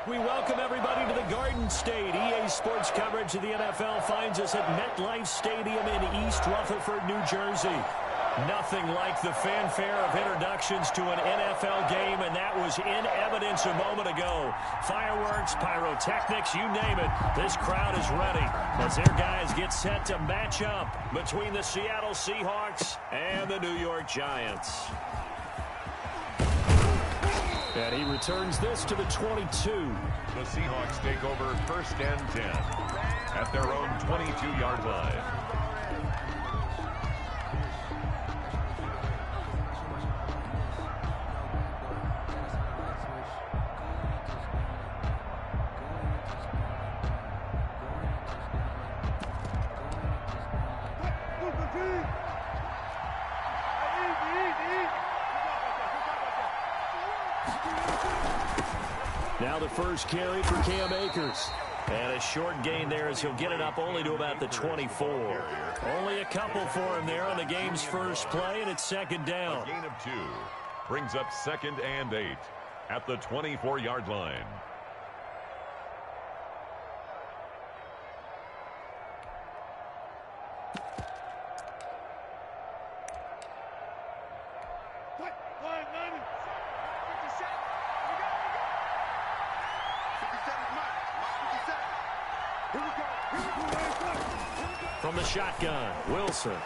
We welcome everybody to the Garden State. EA Sports coverage of the NFL finds us at MetLife Stadium in East Rutherford, New Jersey. Nothing like the fanfare of introductions to an NFL game, and that was in evidence a moment ago. Fireworks, pyrotechnics, you name it. This crowd is ready as their guys get set to match up between the Seattle Seahawks and the New York Giants. And he returns this to the 22. The Seahawks take over 1st and 10 at their own 22-yard line. Now the first carry for Cam Akers. And a short gain there as he'll get it up only to about the 24. Only a couple for him there on the game's first play, and it's 2nd down. A gain of 2 brings up 2nd and 8 at the 24-yard line. From the shotgun, Wilson.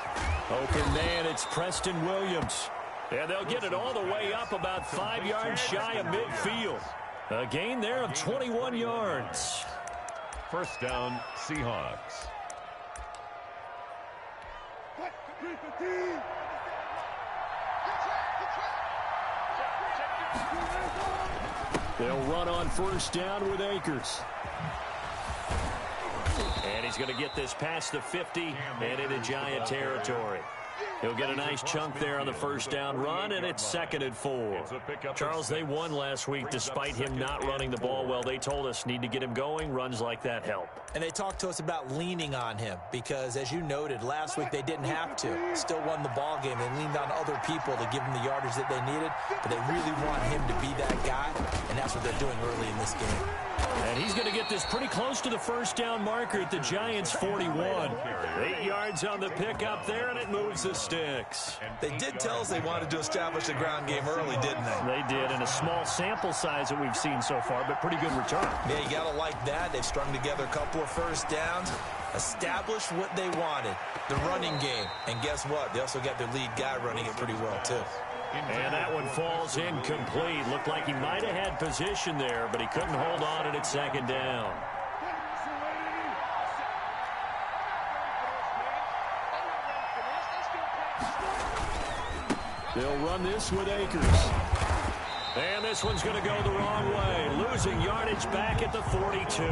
Open man, it's Preston Williams. And they'll get it all the way up about 5 yards shy of midfield. A gain there of 21 yards. 1st down, Seahawks. They'll run on 1st down with Akers. And he's going to get this past the 50 and into Giant territory. He'll get a nice chunk there on the 1st down run, and it's 2nd and 4. Charles, they won last week despite him not running the ball well. They told us need to get him going. Runs like that help. And they talked to us about leaning on him because, as you noted, last week they didn't have to. Still won the ball game. They leaned on other people to give them the yardage that they needed, but they really want him to be that guy, and that's what they're doing early in this game. And he's going to get this pretty close to the 1st down marker at the Giants' 41. 8 yards on the pickup there, and it moves the sticks. They did tell us they wanted to establish the ground game early, didn't they? They did, in a small sample size that we've seen so far, but pretty good return. Yeah, you got to like that. They've strung together a couple of 1st downs, established what they wanted, the running game. And guess what? They also got their lead guy running it pretty well, too. And that one falls incomplete. Looked like he might have had position there, but he couldn't hold on it at 2nd down. They'll run this with Akers. And this one's going to go the wrong way. Losing yardage back at the 42.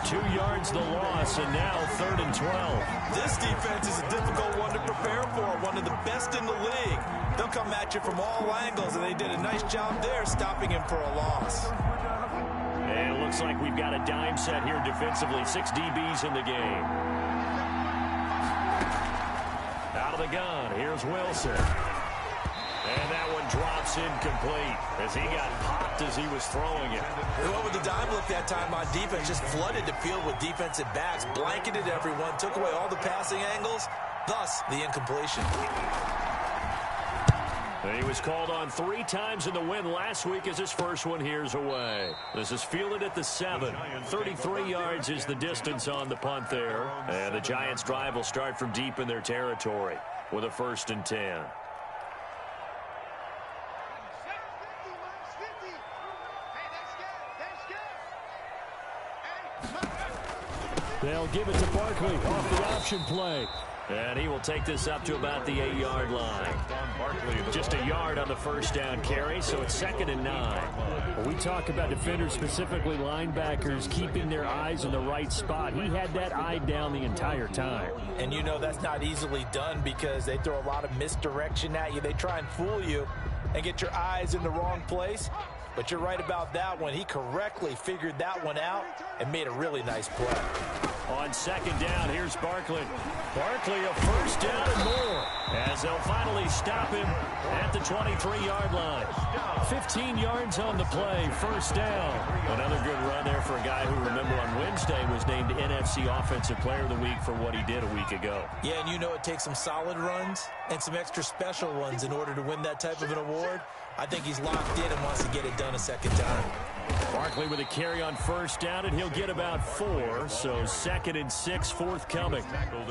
2 yards the loss, and now 3rd and 12. This defense is a difficult one to prepare for. One of the best in the league. They'll come at you from all angles, and they did a nice job there stopping him for a loss. And it looks like we've got a dime set here defensively. 6 DBs in the game. Out of the gun, here's Wilson. And that one drops incomplete as he got popped as he was throwing it. They went with the dime look that time on defense, just flooded the field with defensive backs, blanketed everyone, took away all the passing angles, thus the incompletion. He was called on 3 times in the win last week as his first one here's away. This is fielded at the 7. 33 yards is the distance on the punt there. And the Giants' drive will start from deep in their territory with a 1st and 10. They'll give it to Barkley off the option play. And he will take this up to about the 8-yard line. Just a yard on the 1st down carry, so it's 2nd and 9. When we talk about defenders, specifically linebackers, keeping their eyes in the right spot, he had that eye down the entire time. And you know that's not easily done because they throw a lot of misdirection at you. They try and fool you and get your eyes in the wrong place. But you're right about that one. He correctly figured that one out and made a really nice play. On 2nd down, here's Barkley. Barkley a 1st down and more as they'll finally stop him at the 23-yard line. 15 yards on the play, first down. Another good run there for a guy who, remember, on Wednesday was named NFC Offensive Player of the Week for what he did a week ago. Yeah, and you know it takes some solid runs and some extra special ones in order to win that type of an award. I think he's locked in and wants to get it done a second time. Barkley with a carry on first down, and he'll get about 4, so 2nd and 6 forthcoming.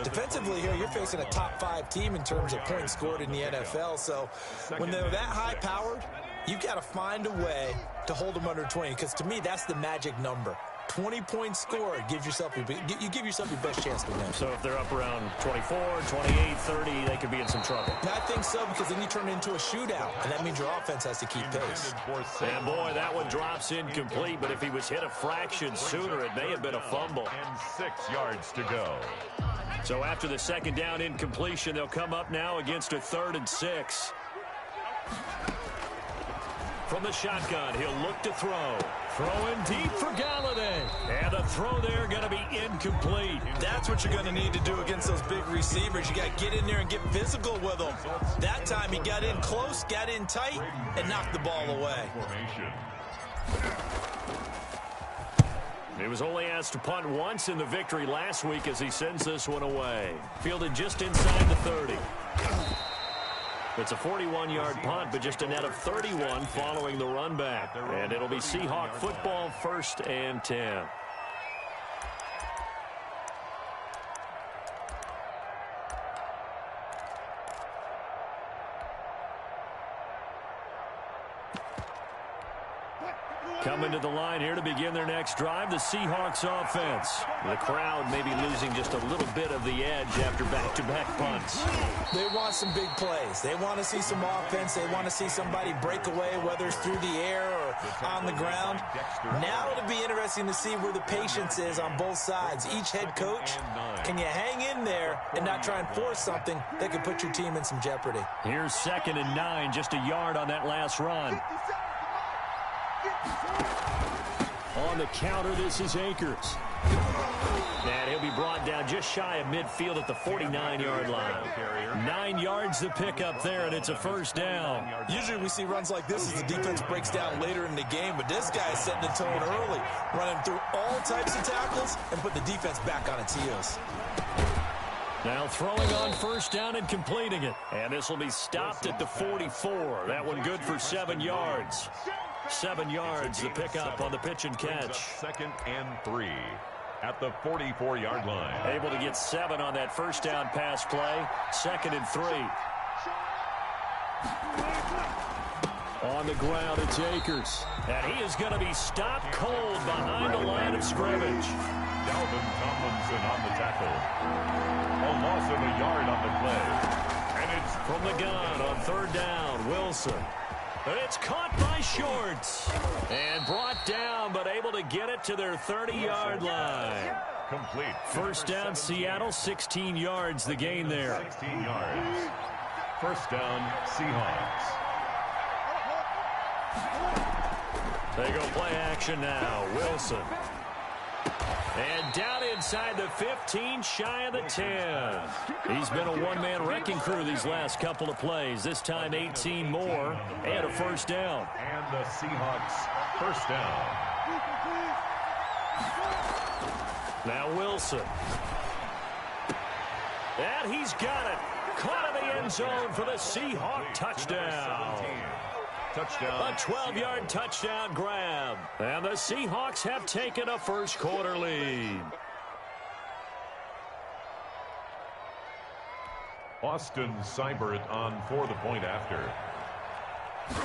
Defensively here, you're facing a top-5 team in terms of points scored in the NFL, so when they're that high-powered, you've got to find a way to hold them under 20, because to me, that's the magic number. 20 points scored, you give yourself your best chance to win. So if they're up around 24, 28, 30, they could be in some trouble. I think so, because then you turn it into a shootout, and that means your offense has to keep pace. And boy, that one drops incomplete, but if he was hit a fraction sooner, it may have been a fumble. And 6 yards to go. So after the second down incompletion, they'll come up now against a 3rd and 6. From the shotgun, he'll look to throw. Throwing deep for Galladay. And the throw there going to be incomplete. That's what you're going to need to do against those big receivers. You got to get in there and get physical with them. That time he got in close, got in tight, and knocked the ball away. He was only asked to punt once in the victory last week as he sends this one away. Fielded just inside the 30. It's a 41-yard punt, but just a net of 31 following the run back. And it'll be Seahawk football, 1st and 10. Coming to the line here to begin their next drive, the Seahawks offense. The crowd may be losing just a little bit of the edge after back-to-back punts. They want some big plays. They want to see some offense. They want to see somebody break away, whether it's through the air or on the ground. Now it'll be interesting to see where the patience is on both sides. Each head coach, can you hang in there and not try and force something that could put your team in some jeopardy? Here's 2nd and 9, just a yard on that last run. On the counter, this is Akers. And he'll be brought down just shy of midfield at the 49-yard line. 9 yards to pick up there, and it's a first down. Usually we see runs like this as the defense breaks down later in the game, but this guy is setting the tone early, running through all types of tackles and put the defense back on its heels. Now throwing on first down and completing it. And this will be stopped at the 44. That one good for 7 yards. 7 yards to pick up on the pitch and catch. 2nd and 3 at the 44-yard line. Able to get 7 on that first down pass play. 2nd and 3. On the ground, it's Akers. And he is going to be stopped cold behind the line of scrimmage. Dalvin Tomlinson on the tackle. A loss of a yard on the play. And it's from the gun on 3rd down, Wilson. It's caught by Shorts. And brought down, but able to get it to their 30-yard line. Complete. First down, Seattle, 16 yards the gain there. 16 yards. First down, Seahawks. They go play action now. Wilson. And down inside the 15, shy of the 10. He's been a one-man wrecking crew these last couple of plays. This time 18 more and a first down. And the Seahawks first down. Now Wilson. And he's got it. Caught in the end zone for the Seahawk touchdown. Touchdown. A 12-yard touchdown grab. And the Seahawks have taken a first-quarter lead. Austin Seibert on for the point after.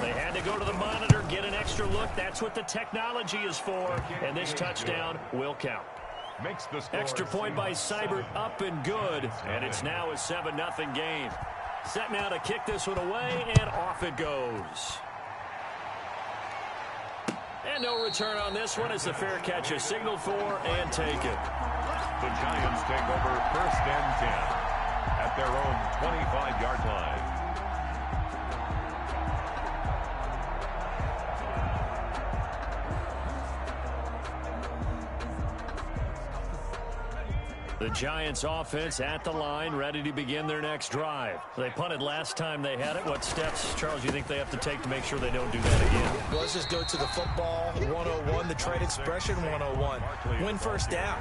They had to go to the monitor, get an extra look. That's what the technology is for. And this touchdown will count. Makes the score extra point by Seibert up and good. And it's now a 7-0 game. Set now to kick this one away, and off it goes. And no return on this one as the fair catch is signaled for and taken. The Giants take over 1st and 10 at their own 25-yard line. The Giants offense at the line, ready to begin their next drive. They punted last time they had it. What steps, Charles, you think they have to take to make sure they don't do that again? Well, let's just go to the football 101, the trade expression 101. Win first down.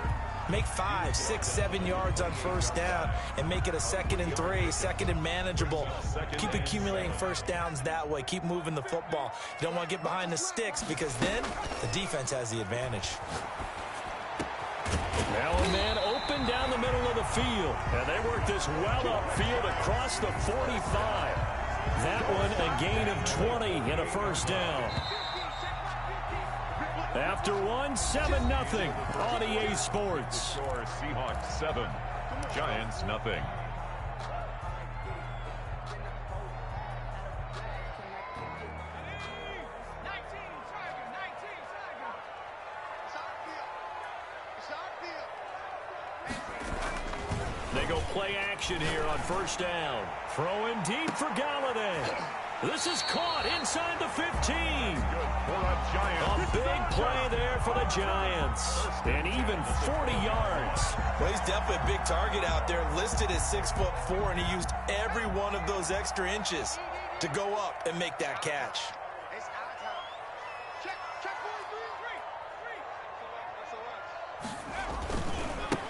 Make 5, 6, 7 yards on first down and make it a 2nd and 3, 2nd and manageable. Keep accumulating first downs that way. Keep moving the football. You don't want to get behind the sticks because then the defense has the advantage. Now a man open down the middle of the field. And they work this well upfield across the 45. That one a gain of 20 and a first down. After one, 7-0 on EA Sports. Score Seahawks 7, Giants nothing. They go play action here on first down. Throwing deep for Galladay. This is caught inside the 15. A big play there for the Giants. And even 40 yards. Well, he's definitely a big target out there, listed as 6'4", and he used every one of those extra inches to go up and make that catch.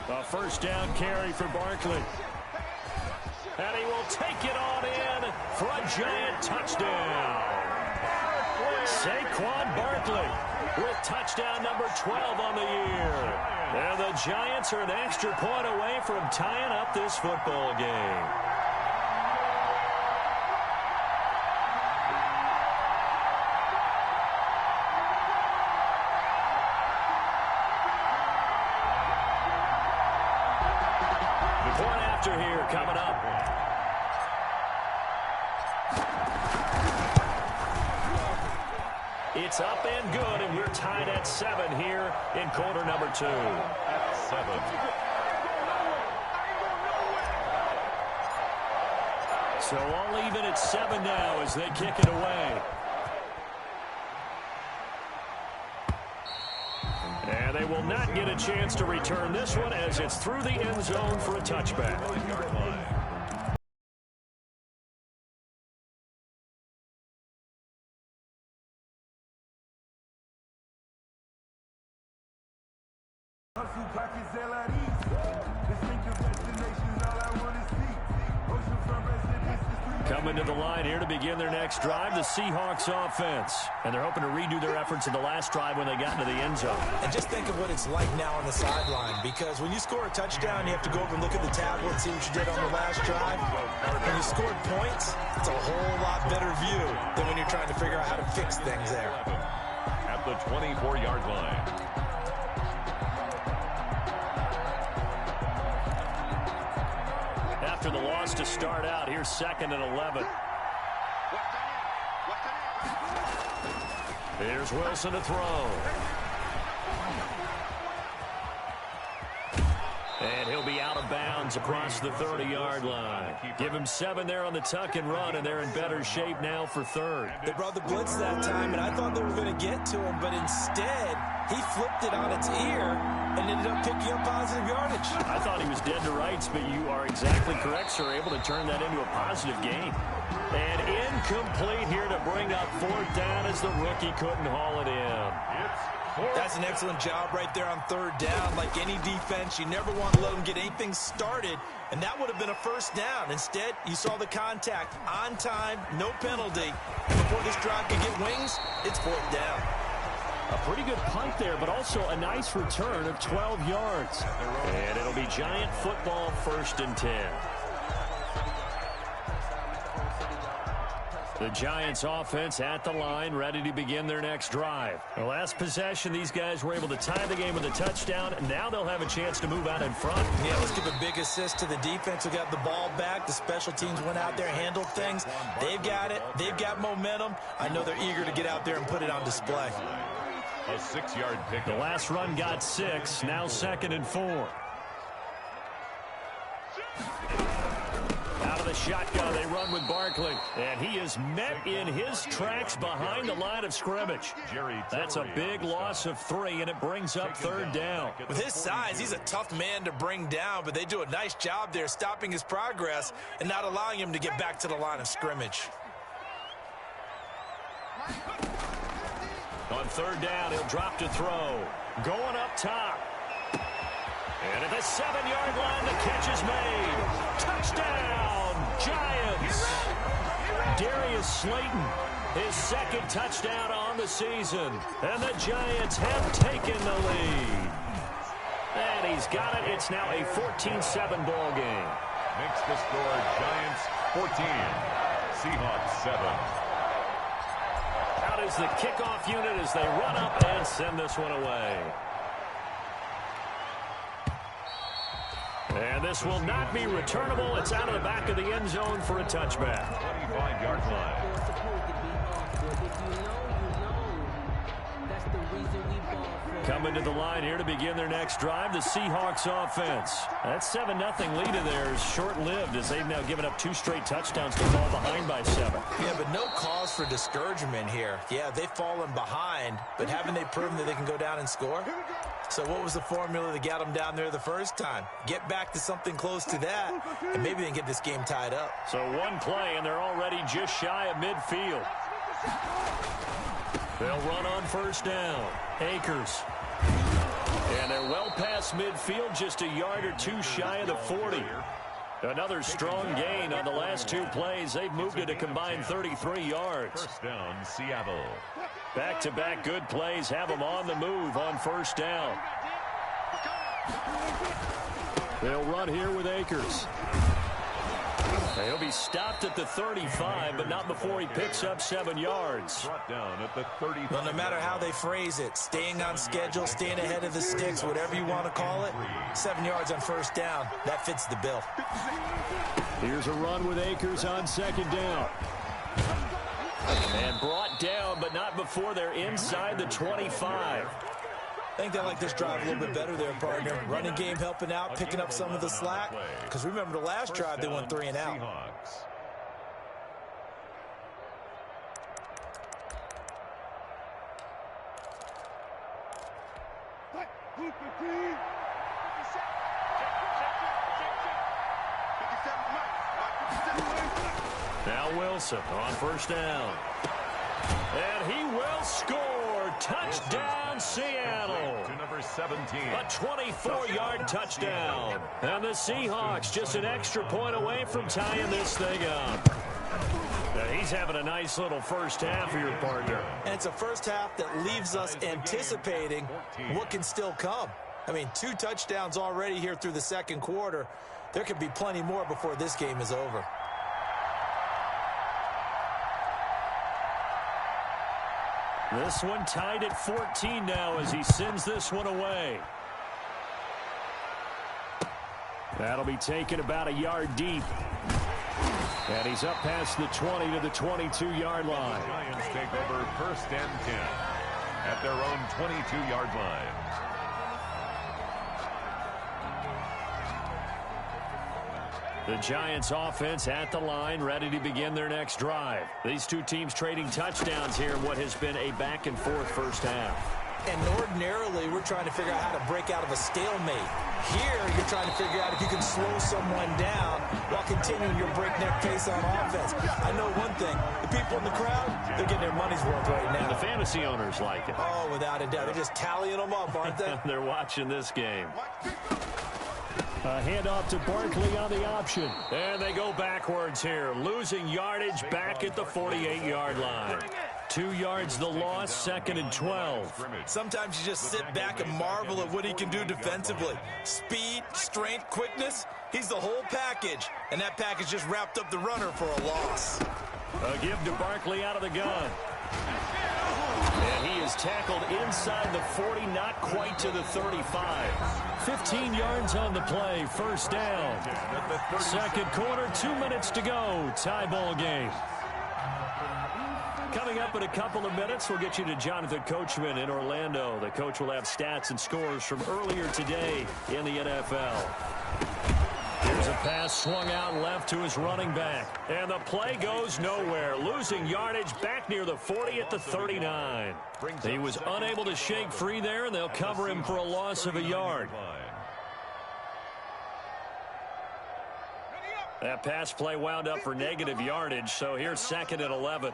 A first down carry for Barkley. And he will take it on in for a Giant touchdown. Saquon Barkley with touchdown number 12 on the year. And the Giants are an extra point away from tying up this football game. Point after here coming up. It's up and good, and we're tied at 7 here in quarter number 2. 7. So all even at 7 now as they kick it away. And they will not get a chance to return this one as it's through the end zone for a touchback. Coming to the line here to begin their next drive, the Seahawks offense. And they're hoping to redo their efforts in the last drive when they got into the end zone. And just think of what it's like now on the sideline, because when you score a touchdown, you have to go over and look at the tablet and see what you did on the last drive. When you scored points, it's a whole lot better view than when you're trying to figure out how to fix things there. At the 24-yard line. After the loss to start out, here's 2nd and 11. Here's Wilson to throw. And he'll be out of bounds across the 30-yard line. Give him 7 there on the tuck and run, and they're in better shape now for 3rd. They brought the blitz that time, and I thought they were going to get to him, but instead, he flipped it on its ear and ended up picking up positive yardage. I thought he was dead to rights, but you are exactly correct, sir. Able to turn that into a positive gain. And incomplete here to bring up 4th down as the rookie couldn't haul it in. That's an excellent job right there on 3rd down. Like any defense, you never want to let them get anything started, and that would have been a first down. Instead, you saw the contact on time, no penalty. And before this drive could get wings, it's 4th down. A pretty good punt there, but also a nice return of 12 yards. And it'll be Giant football 1st and 10. The Giants offense at the line, ready to begin their next drive. The last possession, these guys were able to tie the game with a touchdown, and now they'll have a chance to move out in front. Yeah, let's give a big assist to the defense who got the ball back. The special teams went out there, handled things. They've got it. They've got momentum. I know they're eager to get out there and put it on display. A 6-yard pickup. The last run got 6, now 2nd and 4. Out of the shotgun. They run with Barkley. And he is met in his tracks behind the line of scrimmage. That's a big loss of 3, and it brings up 3rd down. With his size, he's a tough man to bring down, but they do a nice job there stopping his progress and not allowing him to get back to the line of scrimmage. On 3rd down, he'll drop to throw. Going up top. And at the 7-yard line, the catch is made. Touchdown, Giants. Darius Slayton, his 2nd touchdown on the season. And the Giants have taken the lead. And he's got it. It's now a 14-7 ball game. Makes the score Giants 14, Seahawks 7. Out is the kickoff unit as they run up and send this one away. And this will not be returnable. It's out of the back of the end zone for a touchback. 25-yard line. Coming to the line here to begin their next drive, the Seahawks offense. That 7-0 lead of theirs short-lived as they've now given up 2 straight touchdowns to fall behind by 7. Yeah, but no cause for discouragement here. Yeah, they've fallen behind, but haven't they proven that they can go down and score? So what was the formula that got them down there the first time? Get back to something close to that, and maybe they can get this game tied up. So one play, and they're already just shy of midfield. They'll run on 1st down. Akers. And they're well past midfield, just a yard or 2 shy of the 40. Another strong gain on the last 2 plays. They've moved it a combined 33 yards. 1st down, Seattle. Back-to-back good plays have them on the move on 1st down. They'll run here with Akers. He'll be stopped at the 35, but not before he picks up 7 yards. Brought down at the 35. Well, no matter how they phrase it, staying on schedule, staying ahead of the sticks, whatever you want to call it, 7 yards on 1st down, that fits the bill. Here's a run with Akers on 2nd down. And brought down, but not before they're inside the 25. I think they like this drive a little bit better there, partner. Running game helping out, picking up some of the slack. Because remember the last drive, they went 3 and out. Now Wilson on 1st down. And he will score. Touchdown, Seattle. To number 17. A 24-yard touchdown. And the Seahawks just an extra point away from tying this thing up. And he's having a nice little first half here, partner. And it's a first half that leaves us anticipating what can still come. I mean, 2 touchdowns already here through the 2nd quarter. There could be plenty more before this game is over. This one tied at 14 now as he sends this one away. That'll be taken about a yard deep. And he's up past the 20 to the 22-yard line. The Giants take over 1st and 10 at their own 22-yard line. The Giants offense at the line, ready to begin their next drive. These 2 teams trading touchdowns here in what has been a back-and-forth first half. And ordinarily, we're trying to figure out how to break out of a stalemate. Here, you're trying to figure out if you can slow someone down while continuing your breakneck pace on offense. I know one thing. The people in the crowd, they're getting their money's worth right now. And the fantasy owners like it. Oh, without a doubt. They're just tallying them up, aren't they? They're watching this game. A handoff to Barkley on the option. And they go backwards here, losing yardage back at the 48-yard line. 2 yards the loss, 2nd and 12. Sometimes you just sit back and marvel at what he can do defensively. Speed, strength, quickness, he's the whole package. And that package just wrapped up the runner for a loss. A give to Barkley out of the gun. And he is tackled inside the 40, not quite to the 35. 15 yards on the play, 1st down. 2nd quarter, 2 minutes to go. Tie ball game. Coming up in a couple of minutes, we'll get you to Jonathan Coachman in Orlando. The coach will have stats and scores from earlier today in the NFL. Here's a pass swung out left to his running back. And the play goes nowhere. Losing yardage back near the 40 at the 39. He was unable to shake free there, and they'll cover him for a loss of a yard. That pass play wound up for negative yardage, so here's 2nd and 11.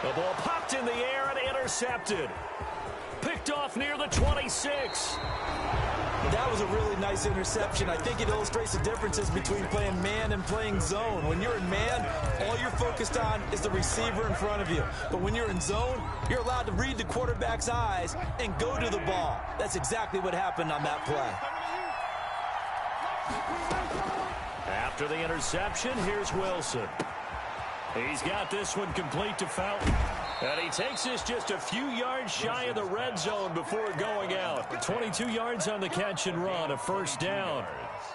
The ball popped in the air and intercepted. Picked off near the 26. That was a really nice interception. I think it illustrates the differences between playing man and playing zone. When you're in man, all you're focused on is the receiver in front of you. But when you're in zone, you're allowed to read the quarterback's eyes and go to the ball. That's exactly what happened on that play. After the interception, here's Wilson. He's got this one complete to Fountain. And he takes this just a few yards shy of the red zone before going out. 22 yards on the catch and run, a first down.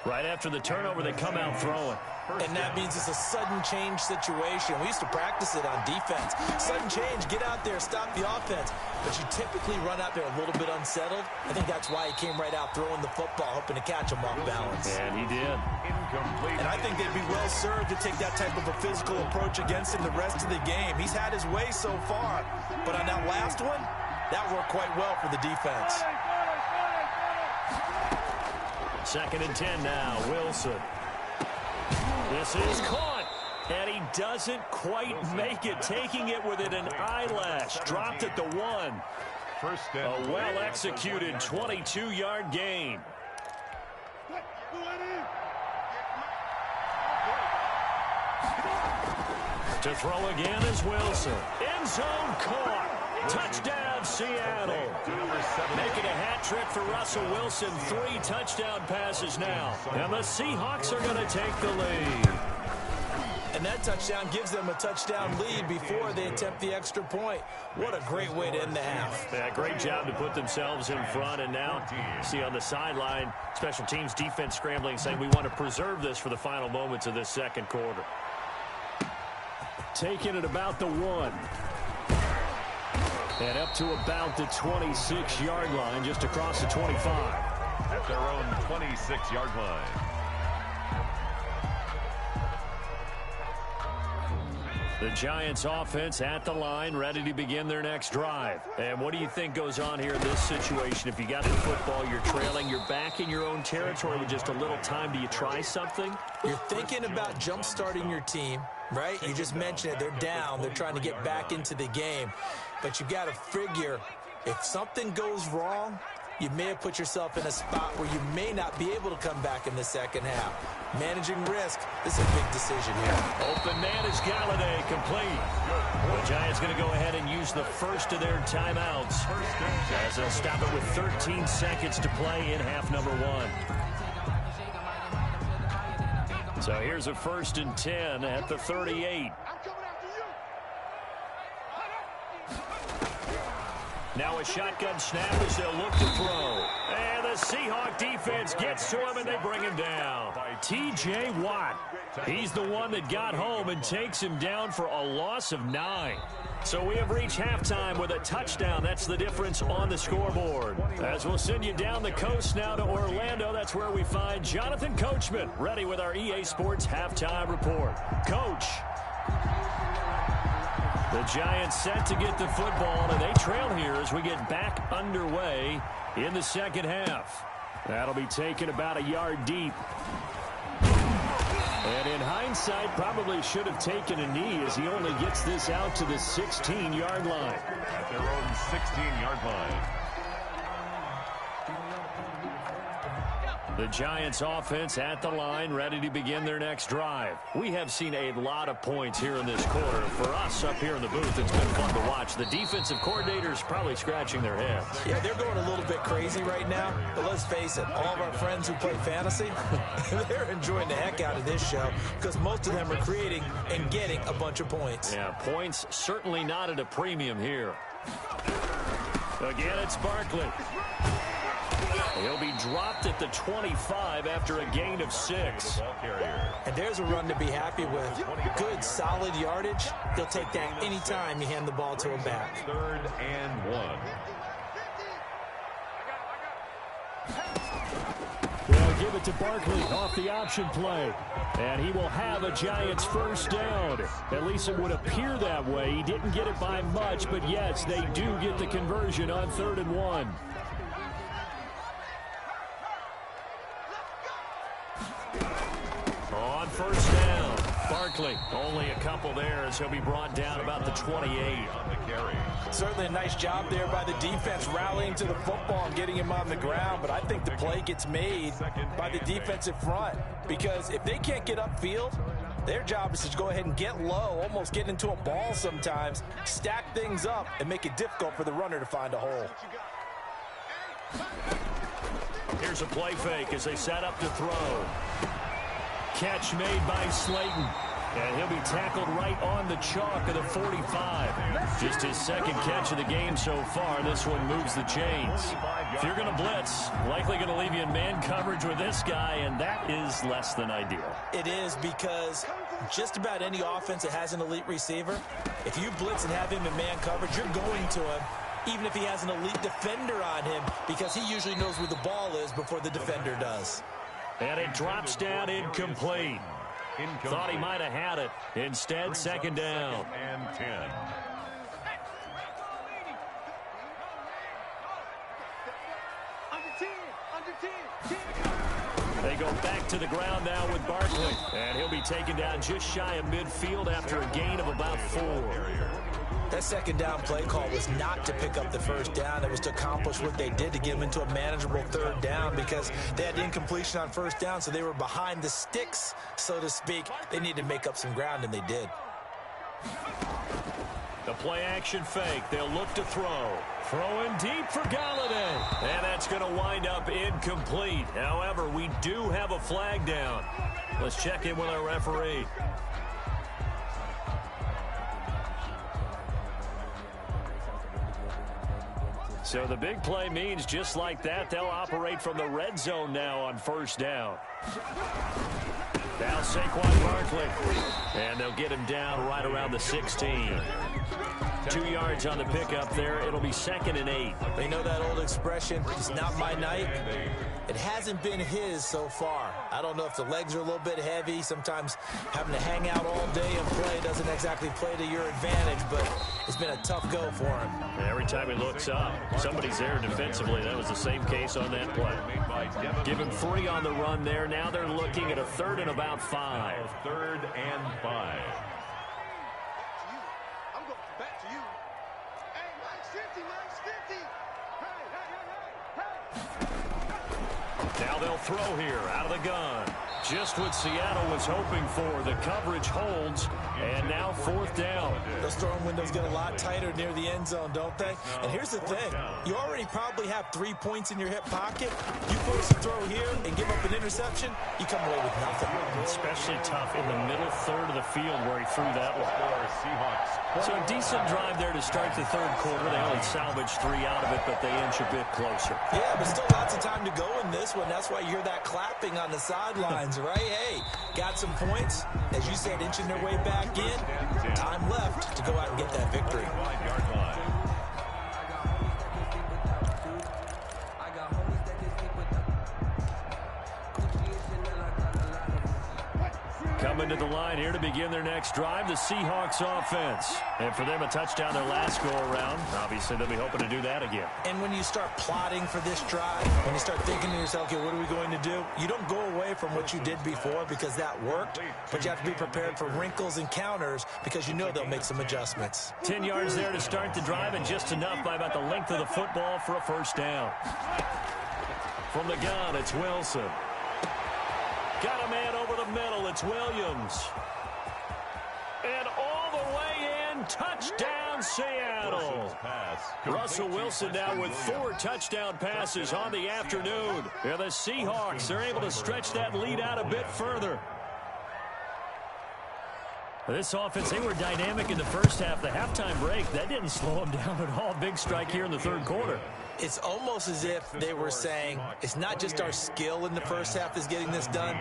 Right after the turnover, they come out throwing. And that means it's a sudden change situation. We used to practice it on defense. Sudden change, get out there, stop the offense. But you typically run out there a little bit unsettled. I think that's why he came right out throwing the football, hoping to catch him off balance. And he did. And I think they'd be well served to take that type of a physical approach against him the rest of the game. He's had his way so far. But on that last one, that worked quite well for the defense. 2nd and 10 now, Wilson. This is caught, and he doesn't quite make it, taking it within an eyelash. Dropped at the 1. A well-executed 22-yard gain. To throw again is Wilson. End zone caught. Touchdown, Seattle. Making a hat trick for Russell Wilson. 3 touchdown passes now. And the Seahawks are going to take the lead. And that touchdown gives them a touchdown lead before they attempt the extra point. What a great way to end the half. Yeah, great job to put themselves in front. And now, see on the sideline, special teams defense scrambling, saying we want to preserve this for the final moments of this second quarter. Taking it about the 1. And up to about the 26-yard line, just across the 25. At their own 26-yard line. The Giants offense at the line, ready to begin their next drive. And what do you think goes on here in this situation? If you got the football, you're trailing, you're back in your own territory with just a little time. Do you try something? You're thinking about jump-starting your team, right? You just mentioned it. They're down. They're trying to get back into the game. But you got to figure, if something goes wrong, you may have put yourself in a spot where you may not be able to come back in the second half. Managing risk, this is a big decision here. Open man is Galladay, complete. The Giants going to go ahead and use the first of their timeouts as they'll stop it with 13 seconds to play in half number 1. So here's a 1st and 10 at the 38. Now a shotgun snap as they'll look to throw. And the Seahawk defense gets to him and they bring him down. T.J. Watt. He's the one that got home and takes him down for a loss of 9. So we have reached halftime with a touchdown. That's the difference on the scoreboard. As we'll send you down the coast now to Orlando, that's where we find Jonathan Coachman ready with our EA Sports halftime report. Coach. The Giants set to get the football, and they trail here as we get back underway in the second half. That'll be taken about a yard deep. And in hindsight, probably should have taken a knee as he only gets this out to the 16-yard line. At their own 16-yard line. The Giants offense at the line, ready to begin their next drive. We have seen a lot of points here in this quarter. For us up here in the booth, it's been fun to watch. The defensive coordinators probably scratching their heads. Yeah, they're going a little bit crazy right now. But let's face it, all of our friends who play fantasy, they're enjoying the heck out of this show because most of them are creating and getting a bunch of points. Yeah, points certainly not at a premium here. Again, it's Barkley. He'll be dropped at the 25 after a gain of 6. And there's a run to be happy with. Good, solid yardage. He'll take that anytime you hand the ball to him back. 3rd and 1. give it to Barkley off the option play. And he will have a Giants first down. At least it would appear that way. He didn't get it by much, but yes, they do get the conversion on 3rd and 1. On first down, Barkley, only a couple there as he'll be brought down about the 28. Certainly a nice job there by the defense rallying to the football and getting him on the ground, but I think the play gets made by the defensive front because if they can't get upfield, their job is to go ahead and get low, almost get into a ball sometimes, stack things up, and make it difficult for the runner to find a hole. Here's a play fake as they set up to throw. Catch made by Slayton. And he'll be tackled right on the chalk of the 45. Just his second catch of the game so far. This one moves the chains. If you're going to blitz, likely going to leave you in man coverage with this guy, and that is less than ideal. It is because just about any offense that has an elite receiver, if you blitz and have him in man coverage, you're going to him, even if he has an elite defender on him, because he usually knows where the ball is before the defender does. And it drops down incomplete. Thought he might have had it. Instead, second down. And 10. They go back to the ground now with Barkley. And he'll be taken down just shy of midfield after a gain of about 4. That second down play call was not to pick up the first down. It was to accomplish what they did to get them into a manageable 3rd down because they had incompletion on first down, so they were behind the sticks, so to speak. They needed to make up some ground, and they did. The play action fake. They'll look to throw. Throwing deep for Galladay. And that's going to wind up incomplete. However, we do have a flag down. Let's check in with our referee. So the big play means just like that, they'll operate from the red zone now on first down. Now Saquon Barkley. And they'll get him down right around the 16. 2 yards on the pickup there. It'll be 2nd and 8. They know that old expression, it's not my night. It hasn't been his so far. I don't know if the legs are a little bit heavy. Sometimes having to hang out all day and play doesn't exactly play to your advantage, but it's been a tough go for him. Every time he looks up, somebody's there defensively. That was the same case on that play. Give him 3 on the run there. Now they're looking at a 3rd and about 5. 3rd and 5. Now they'll throw here out of the gun. Just what Seattle was hoping for. The coverage holds, and now 4th down. Those throwing windows get a lot tighter near the end zone, don't they? And here's the thing. You already probably have 3 points in your hip pocket. You force a throw here and give up an interception, you come away with nothing. Especially tough in the middle 3rd of the field where he threw that one. Seahawks. So a decent drive there to start the 3rd quarter. They only salvaged 3 out of it, but they inch a bit closer. Yeah, but still lots of time to go in this one. That's why you hear that clapping on the sidelines, right? Hey, got some points. As you said, inching their way back in. Time left to go out and get that victory. 5-yard line. Coming to the line here to begin their next drive, the Seahawks offense. And for them, a touchdown their last go-around. Obviously, they'll be hoping to do that again. And when you start plotting for this drive, when you start thinking to yourself, okay, what are we going to do? You don't go away from what you did before because that worked, but you have to be prepared for wrinkles and counters because you know they'll make some adjustments. 10 yards there to start the drive, and just enough by about the length of the football for a first down. From the gun, it's Wilson. Got a man over the middle. It's Williams. And all the way in. Touchdown, Seattle. Russell Wilson now with 4 touchdown passes on the afternoon. And the Seahawks are able to stretch that lead out a bit further. This offense, they were dynamic in the first half. The halftime break, that didn't slow them down at all. Big strike here in the 3rd quarter. It's almost as if they were saying, it's not just our skill in the first half that's getting this done,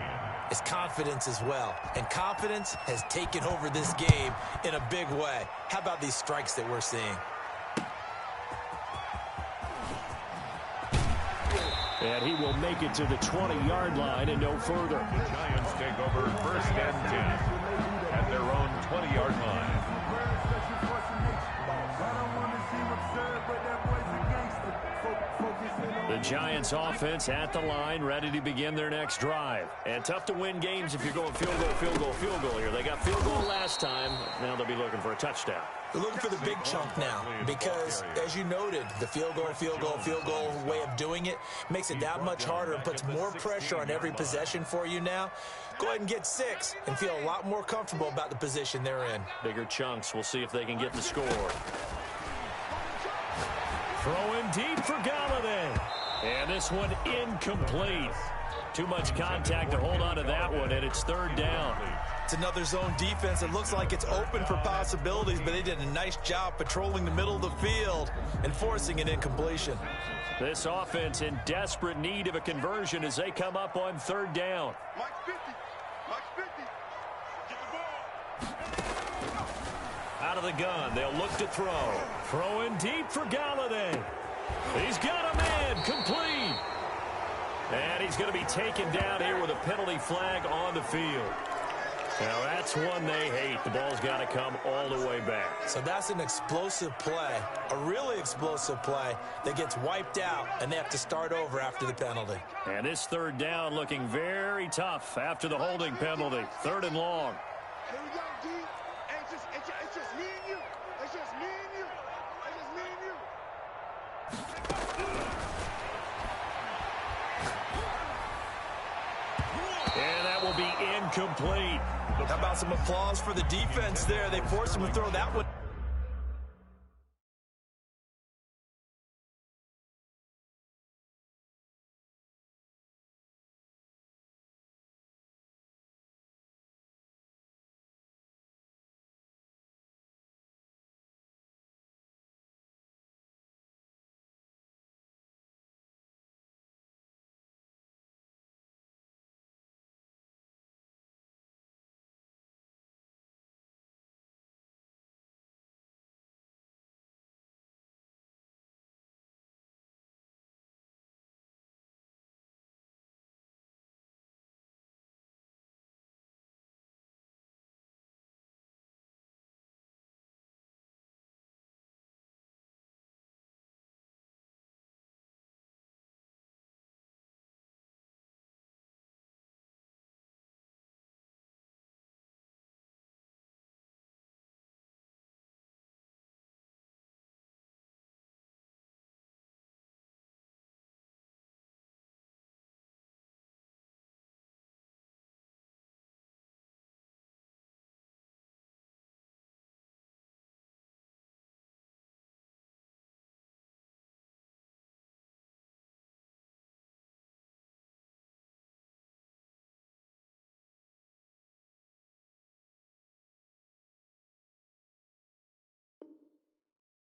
it's confidence as well. And confidence has taken over this game in a big way. How about these strikes that we're seeing? And he will make it to the 20-yard line and no further. The Giants take over 1st and 10 at their own 20-yard line. The Giants offense at the line, ready to begin their next drive. And tough to win games if you're going field goal, field goal, field goal here. They got field goal last time. Now they'll be looking for a touchdown. They're looking for the big chunk now because, as you noted, the field goal way of doing it makes it that much harder and puts more pressure on every possession for you now. Go ahead and get 6 and feel a lot more comfortable about the position they're in. Bigger chunks. We'll see if they can get the score. Throwing deep for Galladay. And this one incomplete. Too much contact to hold on to that one, and it's 3rd down. It's another zone defense. It looks like it's open for possibilities, but they did a nice job patrolling the middle of the field and forcing an incompletion. This offense in desperate need of a conversion as they come up on 3rd down. Mike 50. Mike 50. Get the ball. Out of the gun, they'll look to throw. Throwing deep for Galladay. He's got a man, complete. And he's going to be taken down here with a penalty flag on the field. Now, that's one they hate. The ball's got to come all the way back. So that's an explosive play, a really explosive play that gets wiped out, and they have to start over after the penalty. And this 3rd down looking very tough after the holding penalty. 3rd and long. Here we go, D. It's just me and you. It's just me and you. It's just me and you. And that will be incomplete. How about some applause for the defense there? They forced him to throw that one.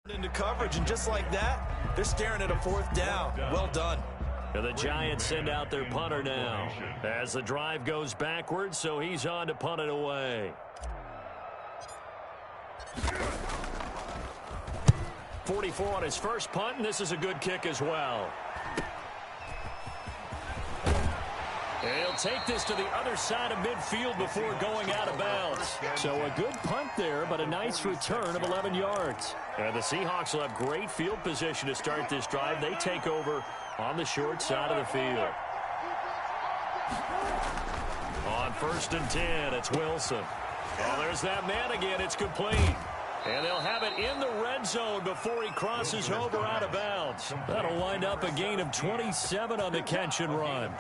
Into coverage, and just like that, they're staring at a 4th down. Well done. And the Giants send out their punter now as the drive goes backwards, so he's on to punt it away. 44 on his first punt, and this is a good kick as well. He'll take this to the other side of midfield before going out of bounds. So a good punt there, but a nice return of 11 yards. And the Seahawks will have great field position to start this drive. They take over on the short side of the field. On 1st and 10, it's Wilson. Oh, there's that man again. It's complete. And they'll have it in the red zone before he crosses over out of bounds. That'll wind up a gain of 27 on the catch and run.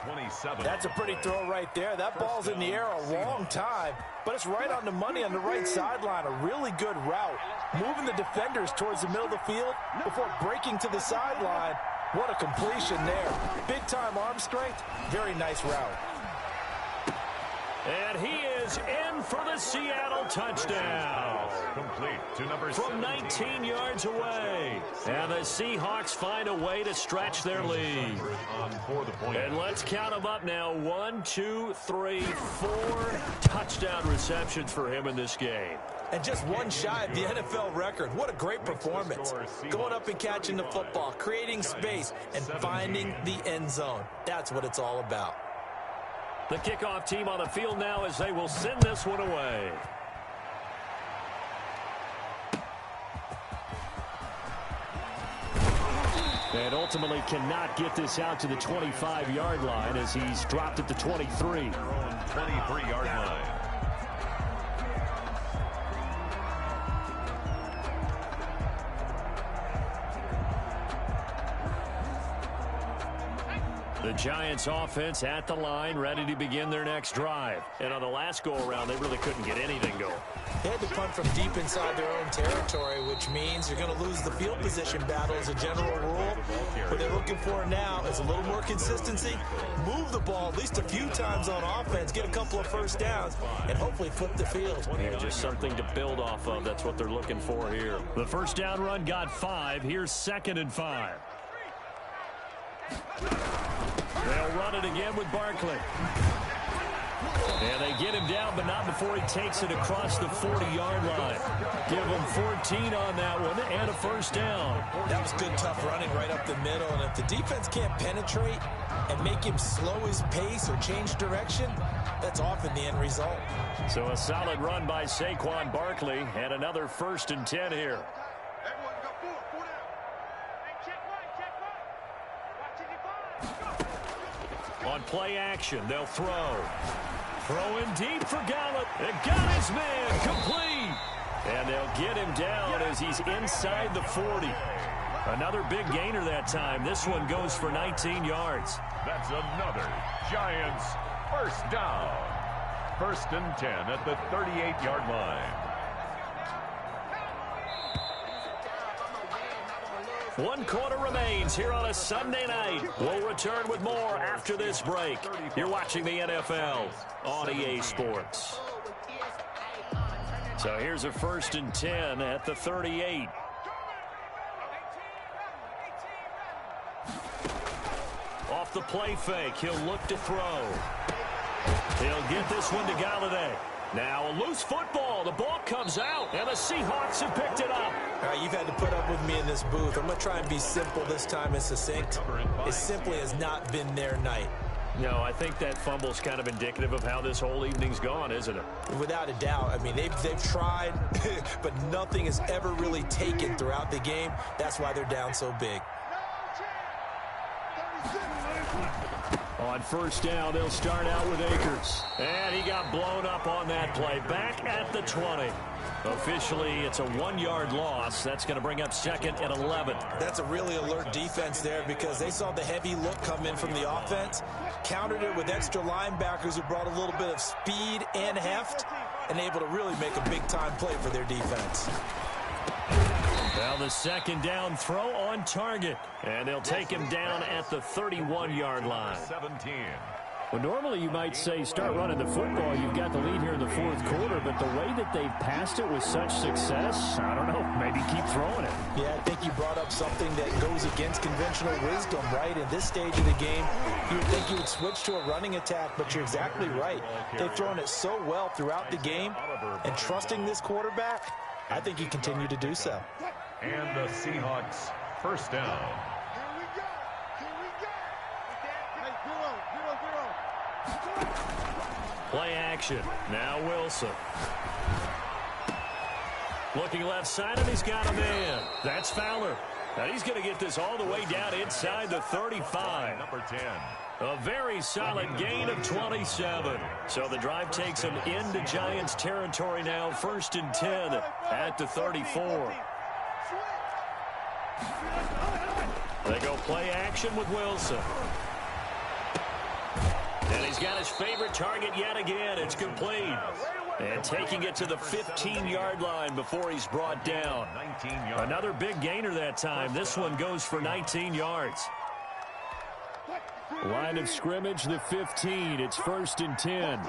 That's a pretty throw right there. That ball's in the air a long time, but it's right on the money on the right sideline. A really good route. Moving the defenders towards the middle of the field before breaking to the sideline. What a completion there. Big-time arm strength. Very nice route. And he is in for the Seattle touchdown. Complete to number from 19 yards away. And the Seahawks find a way to stretch their lead. And let's count them up now. 1, 2, 3, 4 touchdown receptions for him in this game. And just one shy of the NFL record. What a great performance. Going up and catching the football, creating space, and finding the end zone. That's what it's all about. The kickoff team on the field now as they will send this one away. And ultimately cannot get this out to the 25-yard line as he's dropped at the 23. 23-yard line. The Giants offense at the line, ready to begin their next drive. And on the last go-around, they really couldn't get anything going. They had to punt from deep inside their own territory, which means you're going to lose the field position battle as a general rule. What they're looking for now is a little more consistency, move the ball at least a few times on offense, get a couple of first downs, and hopefully flip the field. Yeah, just something to build off of. That's what they're looking for here. The first down run got 5. Here's 2nd and 5. They'll run it again with Barkley. And they get him down, but not before he takes it across the 40-yard line. Give him 14 on that one and a first down. That was good, tough running right up the middle. And if the defense can't penetrate and make him slow his pace or change direction, that's often the end result. So a solid run by Saquon Barkley and another 1st and 10 here. On play action, they'll throw. Throwing deep for Gallup. It got his man complete. And they'll get him down as he's inside the 40. Another big gainer that time. This one goes for 19 yards. That's another Giants first down. 1st and 10 at the 38-yard line. 1 quarter remains here on a Sunday night. We'll return with more after this break. You're watching the NFL on EA Sports. So here's a 1st and 10 at the 38. Off the play fake, he'll look to throw. He'll get this one to Galladay. Now a loose football. The ball comes out, and the Seahawks have picked it up. All right, you've had to put up with me in this booth. I'm going to try and be simple this time and succinct. It simply has not been their night. No, I think that fumble's kind of indicative of how this whole evening's gone, isn't it? Without a doubt. I mean, they've tried, but nothing has ever really taken throughout the game. That's why they're down so big. On 1st down, they'll start out with Akers. And he got blown up on that play. Back at the 20. Officially, it's a 1-yard loss. That's going to bring up 2nd and 11. That's a really alert defense there because they saw the heavy look come in from the offense, countered it with extra linebackers who brought a little bit of speed and heft, and able to really make a big-time play for their defense. Well, the 2nd down throw on target. And they'll take him down at the 31-yard line. 17. Well, normally you might say start running the football. You've got the lead here in the 4th quarter, but the way that they've passed it with such success, I don't know, maybe keep throwing it. Yeah, I think you brought up something that goes against conventional wisdom, right? In this stage of the game, you would think you would switch to a running attack, but you're exactly right. They've thrown it so well throughout the game, and trusting this quarterback, I think you continue to do so. And the Seahawks first down. Play action. Now Wilson. Looking left side, and he's got a man. That's Fowler. Now he's going to get this all the way down inside the 35. Number 10. A very solid gain of 27. So the drive takes him into Giants territory now. 1st and 10 at the 34. They go play action with Wilson. And he's got his favorite target yet again. It's complete. And taking it to the 15-yard line before he's brought down. Another big gainer that time. This one goes for 19 yards. Line of scrimmage, the 15. It's 1st and 10.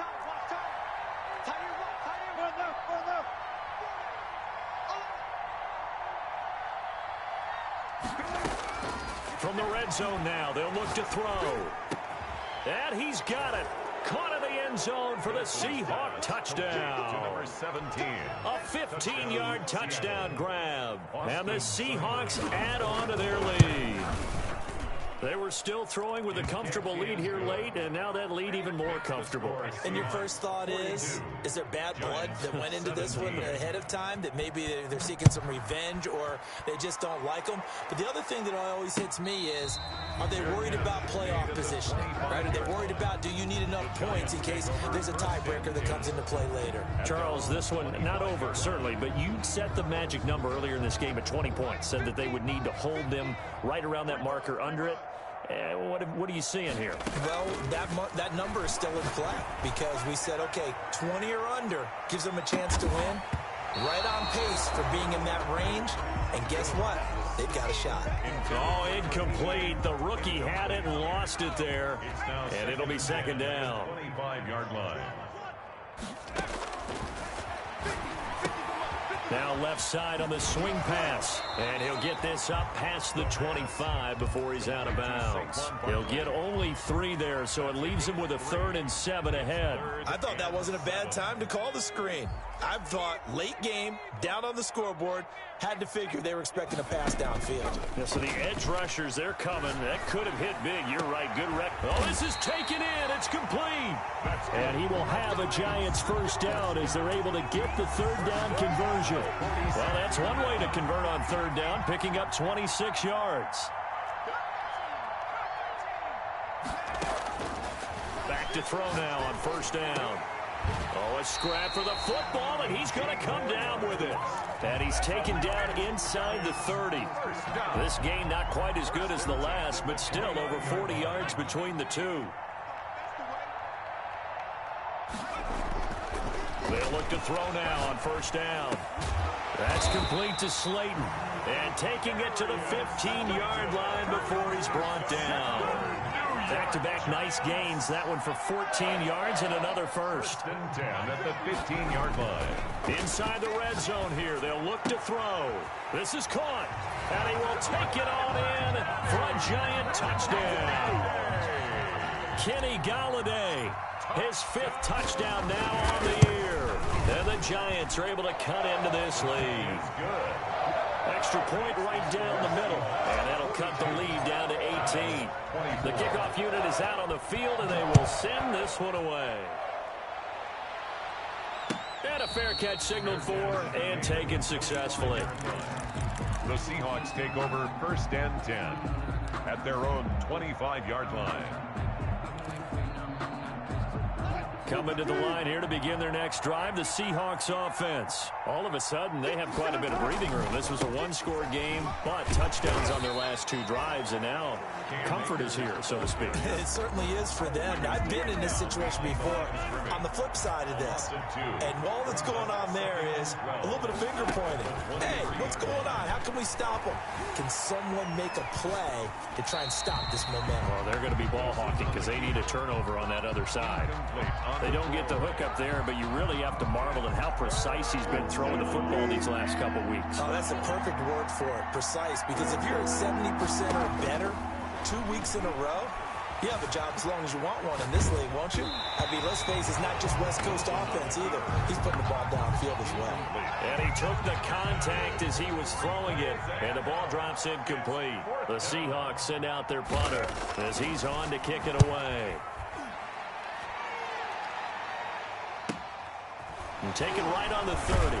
From the red zone now, they'll look to throw. And he's got it. Caught in the end zone for the Seahawks touchdown. Number 17. A 15-yard touchdown grab. And the Seahawks add on to their lead. They were still throwing with a comfortable lead here late, and now that lead even more comfortable. And your first thought is there bad blood that went into this one ahead of time, that maybe they're seeking some revenge or they just don't like them? But the other thing that always hits me is, are they worried about playoff positioning? Right? Are they worried about, do you need enough points in case there's a tiebreaker that comes into play later? Charles, this one, not over, certainly, but you set the magic number earlier in this game at 20 points, said that they would need to hold them right around that marker under it. What are you seeing here? Well, that number is still in play because we said, okay, 20 or under gives them a chance to win. Right on pace for being in that range. And guess what? They've got a shot. Oh, incomplete. The rookie had it and lost it there. And it'll be second down. 25-yard line. Now left side on the swing pass. And he'll get this up past the 25 before he's out of bounds. He'll get only 3 there, so it leaves him with a 3rd and 7 ahead. I thought that wasn't a bad time to call the screen. I thought late game, down on the scoreboard, had to figure they were expecting a pass downfield. Yeah, so the edge rushers, they're coming. That could have hit big. You're right. Good rec. Oh, this is taken in. It's complete. And he will have a Giants first down as they're able to get the 3rd down conversion. Well, that's one way to convert on 3rd down, picking up 26 yards. Back to throw now on 1st down. Oh, a scrap for the football, and he's going to come down with it. And he's taken down inside the 30. This game not quite as good as the last, but still over 40 yards between the two. They'll look to throw now on 1st down. That's complete to Slayton. And taking it to the 15-yard line before he's brought down. Back-to-back nice gains. That one for 14 yards and another first. 1st and 10 at the 15-yard line. Inside the red zone here. They'll look to throw. This is caught. And he will take it on in for a Giant touchdown. Kenny Golladay, his 5th touchdown now on the year. And the Giants are able to cut into this lead. Extra point right down the middle. And that'll cut the lead down to 18. The kickoff unit is out on the field, and they will send this one away. And a fair catch signaled for and taken successfully. The Seahawks take over 1st and 10 at their own 25-yard line. Coming to the line here to begin their next drive, the Seahawks offense. All of a sudden, they have quite a bit of breathing room. This was a one-score game, but touchdowns on their last 2 drives, and now comfort is here, so to speak. It certainly is for them. I've been in this situation before. On the flip side of this, and all that's going on there is a little bit of finger pointing. Hey, what's going on? How can we stop them? Can someone make a play to try and stop this momentum? Well, they're going to be ball hawking because they need a turnover on that other side. They don't get the hook up there, but you really have to marvel at how precise he's been throwing the football these last couple weeks. Oh, that's a perfect word for it, precise, because if you're at 70% or better 2 weeks in a row, you have a job as long as you want one in this league, won't you? I mean, let's face it, it's not just West Coast offense either. He's putting the ball downfield as well. And he took the contact as he was throwing it, and the ball drops incomplete. The Seahawks send out their punter as he's on to kick it away. And taken right on the 30.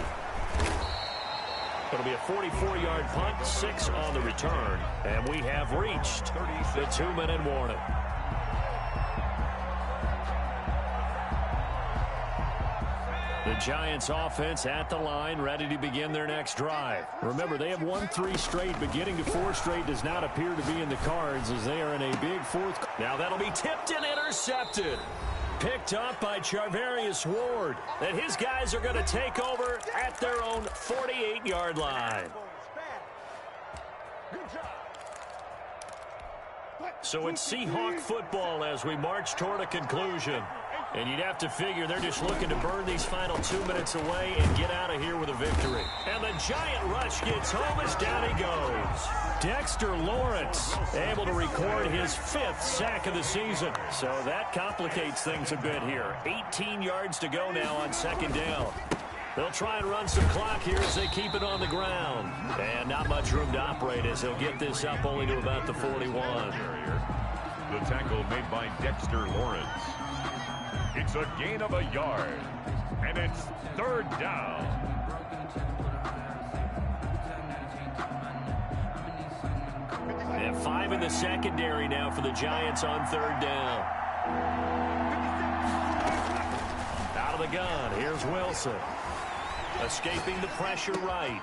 It'll be a 44-yard punt, 6 on the return. And we have reached the 2-minute warning. The Giants offense at the line, ready to begin their next drive. Remember, they have won 3 straight. Beginning to 4 straight does not appear to be in the cards as they are in a big 4th. Now that'll be tipped and intercepted. Picked up by Charvarius Ward. And his guys are going to take over at their own 48-yard line. So it's Seahawk football as we march toward a conclusion. And you'd have to figure they're just looking to burn these final 2 minutes away and get out of here with a victory. And the giant rush gets home as down he goes. Dexter Lawrence able to record his 5th sack of the season. So that complicates things a bit here. 18 yards to go now on 2nd down. They'll try and run some clock here as they keep it on the ground. And not much room to operate as they'll get this up only to about the 41. The tackle made by Dexter Lawrence. It's a gain of a yard, and it's 3rd down. And 5 in the secondary now for the Giants on 3rd down. Out of the gun, here's Wilson. Escaping the pressure right.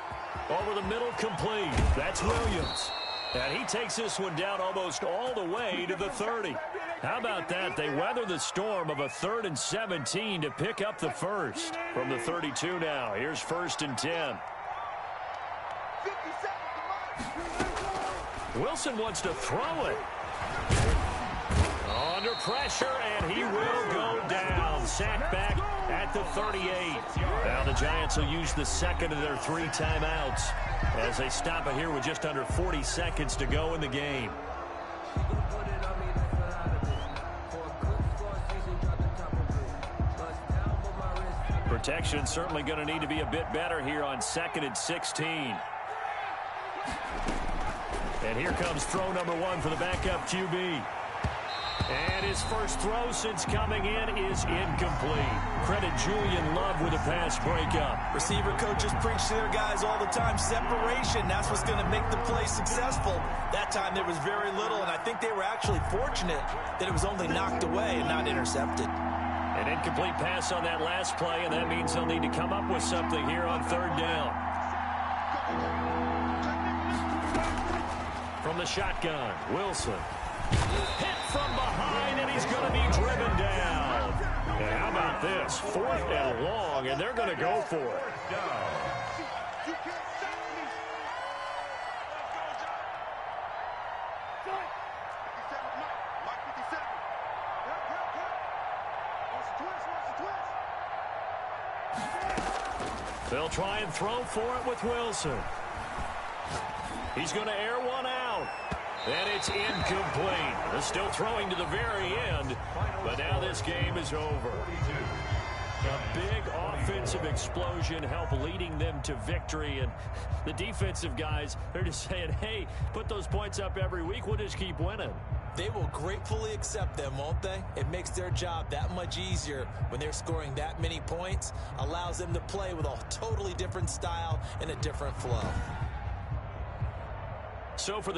Over the middle, complete. That's Williams. And he takes this one down almost all the way to the 30. How about that? They weather the storm of a 3rd and 17 to pick up the first. From the 32 now, here's 1st and 10. Wilson wants to throw it. Under pressure, and he will go down. Sacked back at the 38. Now the Giants will use the 2nd of their 3 timeouts as they stop it here with just under 40 seconds to go in the game. Protection certainly going to need to be a bit better here on 2nd and 16. And here comes throw number 1 for the backup QB. And his first throw since coming in is incomplete. Credit Julian Love with a pass breakup. Receiver coaches preach to their guys all the time. Separation, that's what's going to make the play successful. That time there was very little, and I think they were actually fortunate that it was only knocked away and not intercepted. An incomplete pass on that last play, and that means they'll need to come up with something here on 3rd down. From the shotgun, Wilson. Hit from behind, and he's going to be driven down. And how about this? 4th and long, and they're going to go for it. They'll try and throw for it with Wilson. He's going to air one out. And it's incomplete. They're still throwing to the very end, but now this game is over. A big offensive explosion helped leading them to victory, and the defensive guys, they're just saying, hey, put those points up every week, we'll just keep winning. They will gratefully accept them, won't they? It makes their job that much easier when they're scoring that many points, allows them to play with a totally different style and a different flow. So for the